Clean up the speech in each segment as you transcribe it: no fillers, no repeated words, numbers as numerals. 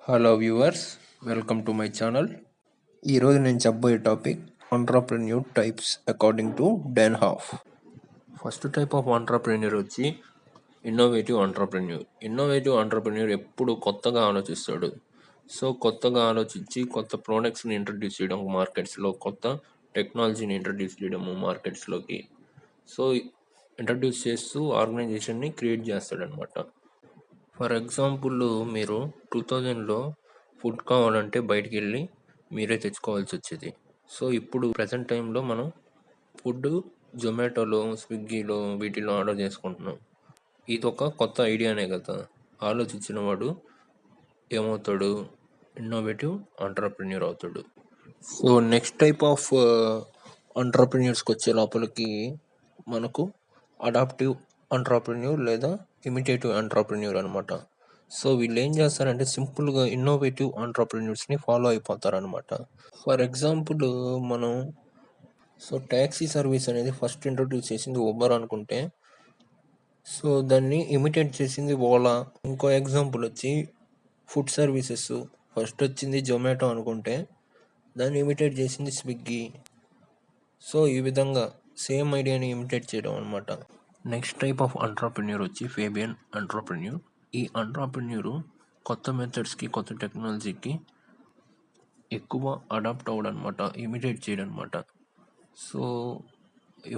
Hello viewers, welcome to my channel. ఈరోజు నేను చెప్పబోయే topic entrepreneur types according to danhof. First type of entrepreneur వచ్చి innovative entrepreneur. Innovative entrepreneur ఎప్పుడు కొత్తగా ఆలోచిస్తాడు. సో కొత్తగా ఆలోచించి కొత్త ప్రోడక్ట్స్ని ఇంట్రడ్యూస్ చేయడం మార్కెట్స్లో, కొత్త టెక్నాలజీని ఇంట్రడ్యూస్ చేయడము మార్కెట్స్లోకి. సో ఇంట్రడ్యూస్ చేస్తూ ఆర్గనైజేషన్ని క్రియేట్ చేస్తాడనమాట. ఫర్ ఎగ్జాంపుల్, మీరు 2000లో ఫుడ్ కావాలంటే బయటికి వెళ్ళి మీరే తెచ్చుకోవాల్సి వచ్చేది. సో ఇప్పుడు ప్రజెంట్ టైంలో మనం ఫుడ్ జొమాటోలో, స్విగ్గీలో వీటిలో ఆర్డర్ చేసుకుంటున్నాం. ఇది ఒక కొత్త ఐడియానే కదా. ఆలోచించిన వాడు ఏమవుతాడు? ఇన్నోవేటివ్ ఎంటర్‌ప్రెన్యూర్ అవుతాడు. సో నెక్స్ట్ టైప్ ఆఫ్ ఎంటర్‌ప్రెన్యూర్స్కి వచ్చే లోపలికి మనకు అడాప్టివ్ ఎంటర్‌ప్రెన్యూర్ లేదా ఇమిటేటివ్ ఎంటర్‌ప్రెన్యూర్ అనమాట. సో వీళ్ళు ఏం చేస్తారంటే సింపుల్గా ఇన్నోవేటివ్ ఎంటర్‌ప్రెన్యూర్స్ని ఫాలో అయిపోతారనమాట. ఫర్ ఎగ్జాంపుల్, మనం ట్యాక్సీ సర్వీస్ అనేది ఫస్ట్ ఇంట్రొడ్యూస్ చేసింది ఊబర్ అనుకుంటే, సో దాన్ని ఇమిటేట్ చేసింది ఓలా. ఇంకో ఎగ్జాంపుల్ వచ్చి ఫుడ్ సర్వీసెస్, ఫస్ట్ వచ్చింది జొమాటో అనుకుంటే దాన్ని ఇమిటేట్ చేసింది స్విగ్గీ. సో ఈ విధంగా సేమ్ ఐడియాని ఇమిటేట్ చేయడం అనమాట. నెక్స్ట్ టైప్ ఆఫ్ ఎంటర్‌ప్రెన్యూర్ వచ్చి ఫేబియన్ ఎంటర్‌ప్రెన్యూర్. ఈ ఎంటర్‌ప్రెన్యూర్ కొత్త మెథడ్స్కి, కొత్త టెక్నాలజీకి ఎక్కువ అడాప్ట్ అవ్వడనమాట, ఇమిటేట్ చేయడనమాట. సో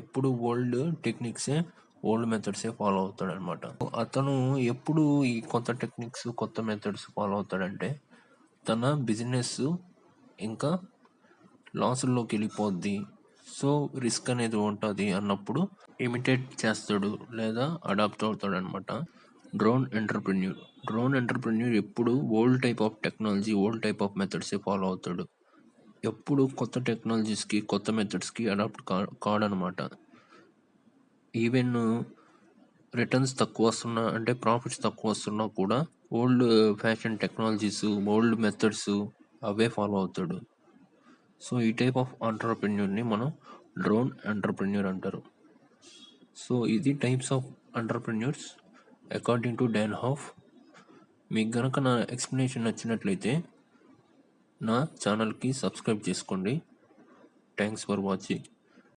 ఎప్పుడు ఓల్డ్ టెక్నిక్సే, ఓల్డ్ మెథడ్సే ఫాలో అవుతాడనమాట. అతను ఎప్పుడు ఈ కొత్త టెక్నిక్స్, కొత్త మెథడ్స్ ఫాలో అవుతాడంటే తన బిజినెస్ ఇంకా లాసుల్లోకి వెళ్ళిపోద్ది, సో రిస్క్ అనేది ఉంటుంది అన్నప్పుడు ఇమిటేట్ చేస్తాడు లేదా అడాప్ట్ అవుతాడు అనమాట. డ్రోన్ ఎంటర్‌ప్రెన్యూర్ ఎప్పుడు old type of technology, old type of మెథడ్సే ఫాలో అవుతాడు. ఎప్పుడు కొత్త టెక్నాలజీస్కి, కొత్త మెథడ్స్కి అడాప్ట్ కాడనమాట. ఈవెన్ రిటర్న్స్ తక్కువ వస్తున్నా, అంటే ప్రాఫిట్స్ తక్కువ వస్తున్నా కూడా old fashion technologies, old methods అవే ఫాలో అవుతాడు. సో ఈ టైప్ ఆఫ్ ఎంటర్‌ప్రెన్యూర్ని మనం డ్రోన్ ఎంటర్‌ప్రెన్యూర్ అంటారు. సో ఇది types of entrepreneurs according to danhof. మీకు కనుక నా ఎక్స్ప్లెనేషన్ నచ్చినట్లయితే నా ఛానల్కి సబ్స్క్రైబ్ చేసుకోండి. Thanks for watching.